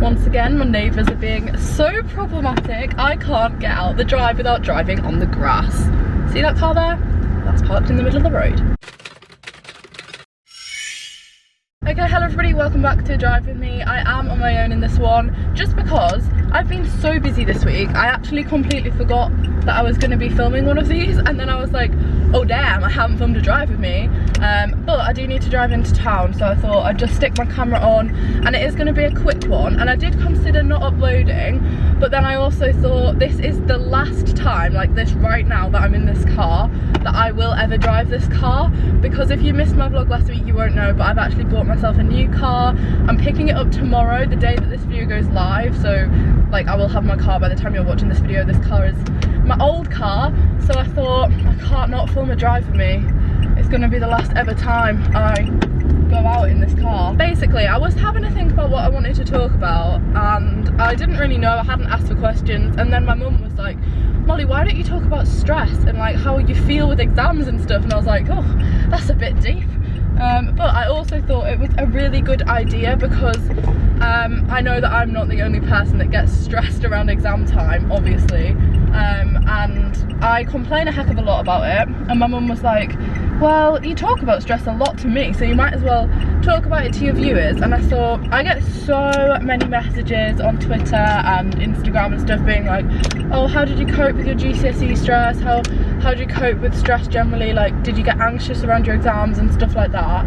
Once again, my neighbours are being so problematic. I can't get out the drive without driving on the grass. See that car there? That's parked in the middle of the road. Okay, hello everybody, welcome back to Drive With Me. I am on my own in this one, just because I've been so busy this week. I actually completely forgot that I was going to be filming one of these, and then I was like, oh damn, I haven't filmed a Drive With Me. But I do need to drive into town, so I thought I'd just stick my camera on, and it is going to be a quick one. And I did consider not uploading, but then I also thought this is the last time, like this right now, that I'm in this car, that I will ever drive this car. Because if you missed my vlog last week, you won't know, but I've actually bought myself a new car. I'm picking it up tomorrow, the day that this video goes live, so like I will have my car by the time you're watching this video. This car is my old car, so I thought I can't not film a Drive With Me. It's gonna be the last ever time I go out in this car. Basically, I was having to think about what I wanted to talk about, and I didn't really know. I hadn't asked for questions, and then my mum was like, Molly, why don't you talk about stress and like how you feel with exams and stuff? And I was like, oh, that's a bit deep. But I also thought it was a really good idea, because I know that I'm not the only person that gets stressed around exam time, obviously, and I complain a heck of a lot about it. And my mum was like, well, you talk about stress a lot to me, so you might as well talk about it to your viewers. And I thought, I get so many messages on Twitter and Instagram and stuff being like, oh, how did you cope with your GCSE stress? How did you cope with stress generally? Like, did you get anxious around your exams and stuff like that?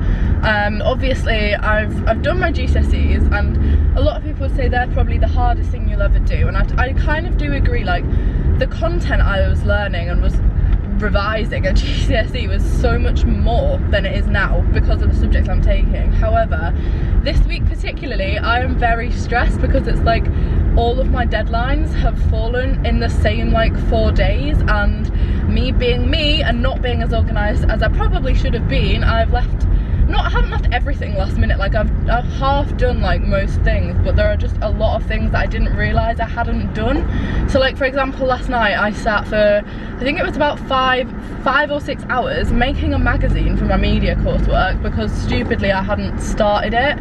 Obviously, I've done my GCSEs, and a lot of people would say they're probably the hardest thing you'll ever do. And I kind of do agree. Like, the content I was learning and was revising at GCSE was so much more than it is now because of the subjects I'm taking. However, this week particularly, I am very stressed because it's like all of my deadlines have fallen in the same like 4 days, and me being me and not being as organised as I probably should have been, I haven't left everything last minute. Like I've half done like most things, but there are just a lot of things that I didn't realise I hadn't done. So like, for example, last night I sat for, I think it was about five or 6 hours making a magazine for my media coursework, because stupidly I hadn't started it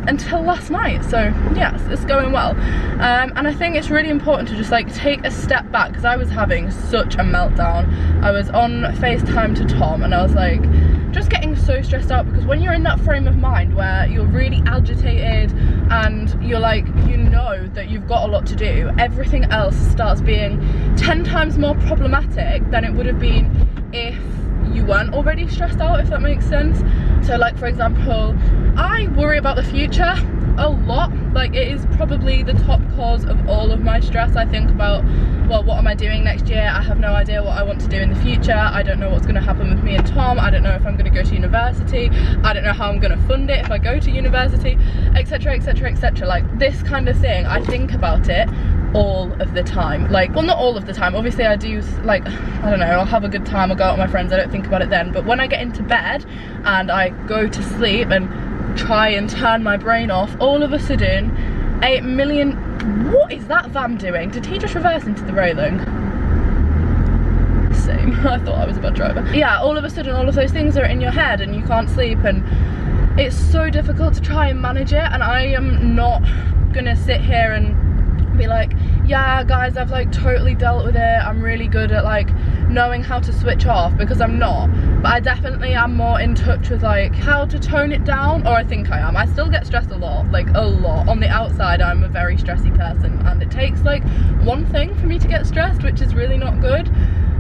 until last night. So yes, it's going well, and I think it's really important to just like take a step back, because I was having such a meltdown. I was on FaceTime to Tom, and I was like, just getting so stressed out, because when you're in that frame of mind where you're really agitated and you're like, you know that you've got a lot to do, everything else starts being 10 times more problematic than it would have been if you weren't already stressed out, if that makes sense. So like, for example, I worry about the future a lot. Like, it is probably the top cause of all of my stress. I think about, well, what am I doing next year? I have no idea what I want to do in the future. I don't know what's going to happen with me and Tom. I don't know if I'm going to go to university. I don't know how I'm going to fund it if I go to university, etc, etc, etc. Like, this kind of thing, I think about it all of the time. Like, well, not all of the time, obviously I do, like, I don't know, I'll have a good time, I'll go out with my friends, I don't think about it then. But when I get into bed and I go to sleep and try and turn my brain off, all of a sudden 8 million, what is that van doing? Did he just reverse into the railing? Same. I thought I was a bad driver. Yeah, all of a sudden all of those things are in your head and you can't sleep, and it's so difficult to try and manage it. And I am not gonna sit here and be like, yeah guys, I've like totally dealt with it, I'm really good at like knowing how to switch off, because I'm not. But I definitely am more in touch with like how to tone it down, or I think I am. I still get stressed a lot, like a lot. On the outside I'm a very stressy person, and it takes like one thing for me to get stressed, which is really not good.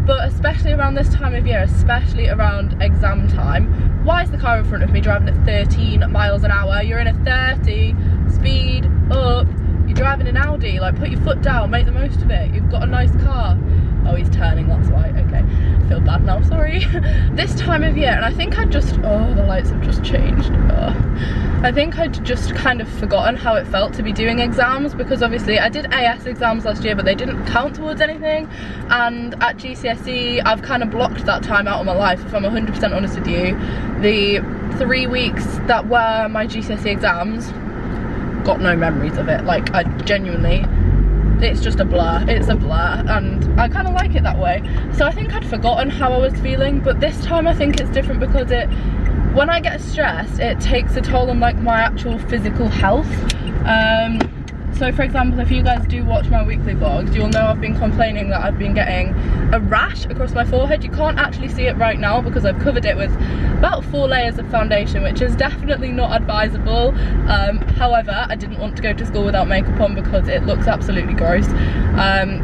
But especially around this time of year, especially around exam time, why is the car in front of me driving at 13 miles an hour? You're in a 30, speed up. You're driving an Audi, like put your foot down, make the most of it. You've got a nice car. Oh, he's turning, that's why. Okay, I feel bad now, sorry. This time of year, and I think I just, oh, the lights have just changed. I think I'd just kind of forgotten how it felt to be doing exams, because obviously I did AS exams last year, but they didn't count towards anything. And at GCSE, I've kind of blocked that time out of my life, if I'm 100% honest with you. The 3 weeks that were my GCSE exams, got no memories of it. Like, I genuinely, it's just a blur. It's a blur, and I kind of like it that way. So I think I'd forgotten how I was feeling, but this time I think it's different, because when I get stressed, it takes a toll on like my actual physical health. So for example, if you guys do watch my weekly vlogs, you'll know I've been complaining that I've been getting a rash across my forehead. You can't actually see it right now because I've covered it with about 4 layers of foundation, which is definitely not advisable. However, I didn't want to go to school without makeup on because it looks absolutely gross.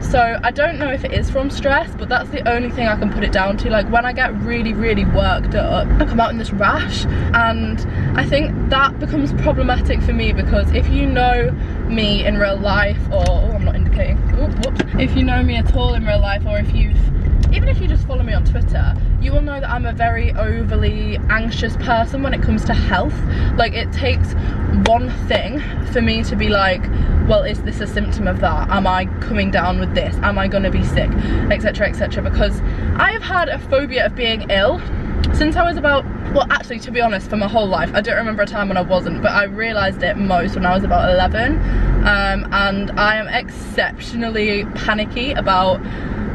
So I don't know if it is from stress, but that's the only thing I can put it down to. Like when I get really worked up, I come out in this rash, and I think that becomes problematic for me because if you know me in real life, or oh, I'm not indicating, oh, whoops, if you know me at all in real life, or even if you just follow me on Twitter, you will know that I'm a very overly anxious person when it comes to health. Like it takes one thing for me to be like, well, is this a symptom of that? Am I coming down with this? Am I gonna be sick? Etc, etc. Because I have had a phobia of being ill since I was about, well actually to be honest, for my whole life. I don't remember a time when I wasn't, but I realised it most when I was about 11. And I am exceptionally panicky about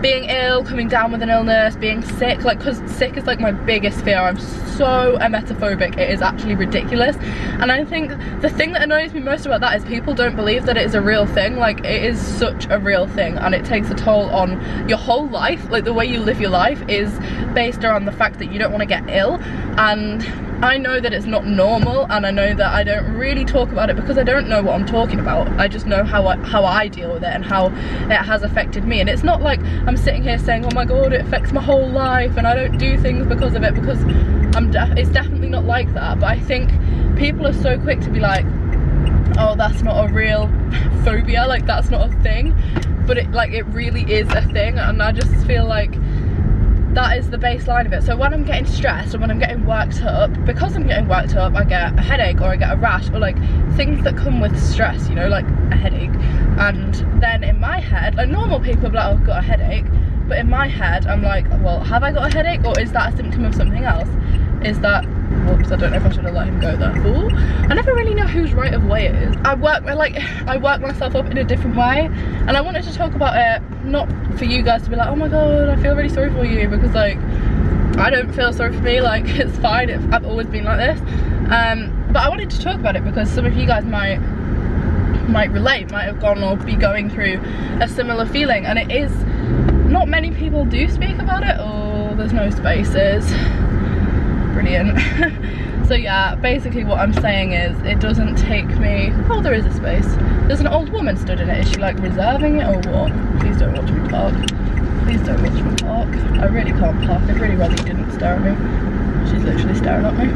being ill, coming down with an illness, being sick, like, because sick is like my biggest fear. I'm so emetophobic, it is actually ridiculous. And I think the thing that annoys me most about that is people don't believe that it is a real thing. Like it is such a real thing, and it takes a toll on your whole life. Like the way you live your life is based around the fact that you don't want to get ill, and I know that it's not normal, and I know that I don't really talk about it because I don't know what I'm talking about. I just know how I deal with it and how it has affected me. And it's not like I'm sitting here saying, oh my god, it affects my whole life and I don't do things because of it, because it's definitely not like that. But I think people are so quick to be like, oh, that's not a real phobia, like that's not a thing. But it really is a thing, and I just feel like that is the baseline of it. So when I'm getting stressed or when I'm getting worked up, because I'm getting worked up, I get a headache or I get a rash, or like things that come with stress, you know, like a headache. And then in my head, like normal people are like, oh, I've got a headache, but in my head I'm like, well, have I got a headache, or is that a symptom of something else? Is that, whoops, I don't know if I should have let him go there. Ooh, I never really know whose right of way it is. I work myself up in a different way, and I wanted to talk about it, not for you guys to be like, oh my god, I feel really sorry for you, because like I don't feel sorry for me, like it's fine, I've always been like this. But I wanted to talk about it because some of you guys might relate, might have gone or be going through a similar feeling, and it is, not many people do speak about it. Oh, there's no spaces. Brilliant. So yeah, basically what I'm saying is, it doesn't take me, oh, there is a space, there's an old woman stood in it. Is she like reserving it or what? Please don't watch me park, please don't watch me park. I really can't park. I'd really rather you didn't stare at me. She's literally staring at me.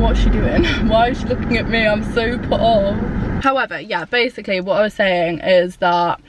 What's she doing? Why is she looking at me? I'm so put off. However, yeah, basically what I was saying is that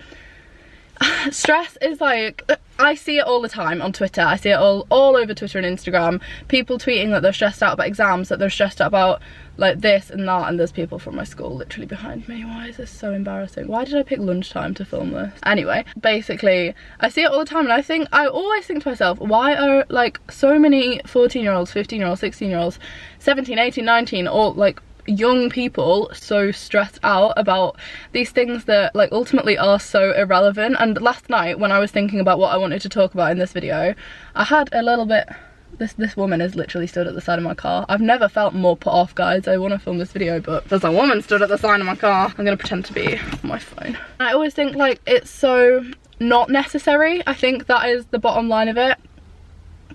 stress is like, I see it all the time on Twitter. I see it all over Twitter and Instagram. People tweeting that they're stressed out about exams, that they're stressed out about like this and that, and there's people from my school literally behind me. Why is this so embarrassing? Why did I pick lunchtime to film this? Anyway, basically I see it all the time, and I always think to myself, why are like so many 14-year-olds, 15-year-olds, 16-year-olds, 17, 18, 19, all like young people so stressed out about these things that like ultimately are so irrelevant. And last night when I was thinking about what I wanted to talk about in this video, I had a little bit, this woman is literally stood at the side of my car. I've never felt more put off, guys. I want to film this video, but there's a woman stood at the side of my car. I'm gonna pretend to be on my phone. I always think like it's so not necessary. I think that is the bottom line of it.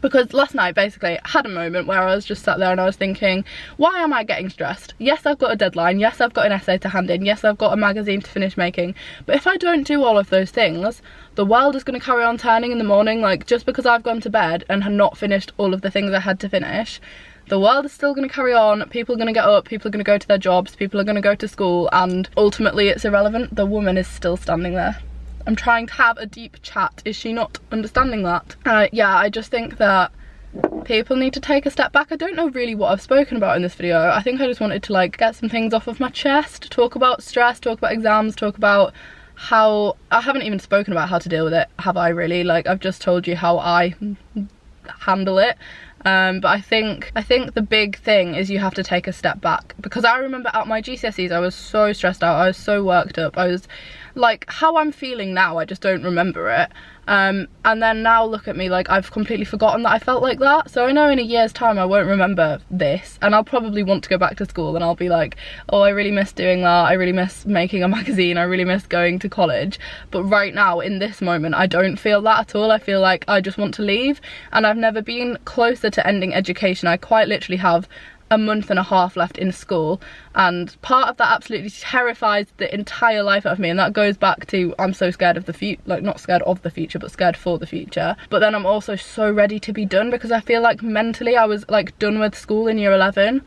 Because last night, basically, I had a moment where I was just sat there and I was thinking, why am I getting stressed? Yes, I've got a deadline. Yes, I've got an essay to hand in. Yes, I've got a magazine to finish making. But if I don't do all of those things, the world is going to carry on turning in the morning. Like, just because I've gone to bed and have not finished all of the things I had to finish, the world is still going to carry on. People are going to get up. People are going to go to their jobs. People are going to go to school. And ultimately, it's irrelevant. The woman is still standing there. I'm trying to have a deep chat. Is she not understanding that? Yeah, I just think that people need to take a step back. I don't know really what I've spoken about in this video. I think I just wanted to like get some things off of my chest, talk about stress, talk about exams, talk about how, I haven't even spoken about how to deal with it, have I really? Like, I've just told you how I handle it. But I think the big thing is you have to take a step back, because I remember at my GCSEs I was so stressed out, I was so worked up, I was like how I'm feeling now, I just don't remember it. And then now look at me, like I've completely forgotten that I felt like that. So I know in a year's time I won't remember this, and I'll probably want to go back to school and I'll be like, oh, I really miss doing that, I really miss making a magazine, I really miss going to college. But right now in this moment I don't feel that at all. I feel like I just want to leave, and I've never been closer to ending education. I quite literally have a month and a half left in school, and part of that absolutely terrifies the entire life out of me, and that goes back to I'm so scared of the future, like not scared of the future but scared for the future. But then I'm also so ready to be done, because I feel like mentally I was like done with school in year 11,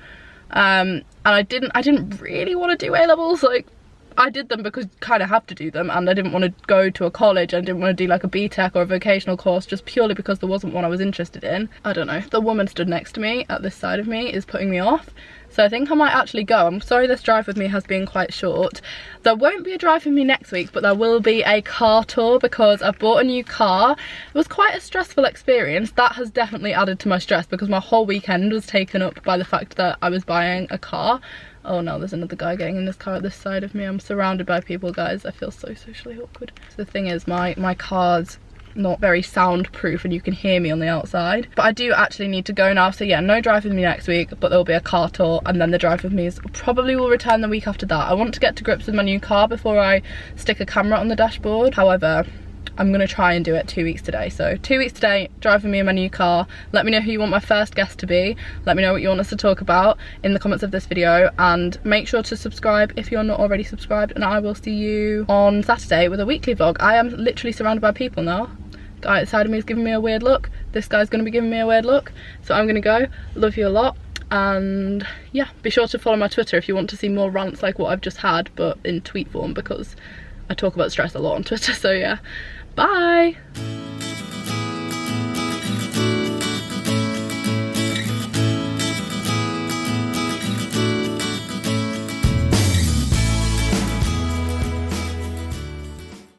and I didn't really want to do A-levels. Like I did them because kind of have to do them, and I didn't want to go to a college. I didn't want to do like a BTEC or a vocational course, just purely because there wasn't one I was interested in. I don't know, the woman stood next to me at this side of me is putting me off, so I think I might actually go. I'm sorry this drive with me has been quite short. There won't be a drive with me next week, but there will be a car tour because I've bought a new car. It was quite a stressful experience. That has definitely added to my stress because my whole weekend was taken up by the fact that I was buying a car. Oh no, there's another guy getting in this car at this side of me. I'm surrounded by people, guys. I feel so socially awkward. So the thing is, my car's not very soundproof and you can hear me on the outside. But I do actually need to go now. So yeah, no drive with me next week, but there'll be a car tour, and then the drive with me probably will return the week after that. I want to get to grips with my new car before I stick a camera on the dashboard. However, I'm gonna try and do it 2 weeks today. So 2 weeks today, drive with me in my new car. Let me know who you want my first guest to be. Let me know what you want us to talk about in the comments of this video, and make sure to subscribe if you're not already subscribed, and I will see you on Saturday with a weekly vlog. I am literally surrounded by people now. Guy outside of me is giving me a weird look. This guy's gonna be giving me a weird look. So I'm gonna go. Love you a lot. And yeah, be sure to follow my Twitter if you want to see more rants like what I've just had, but in tweet form, because I talk about stress a lot on Twitter. So yeah, bye.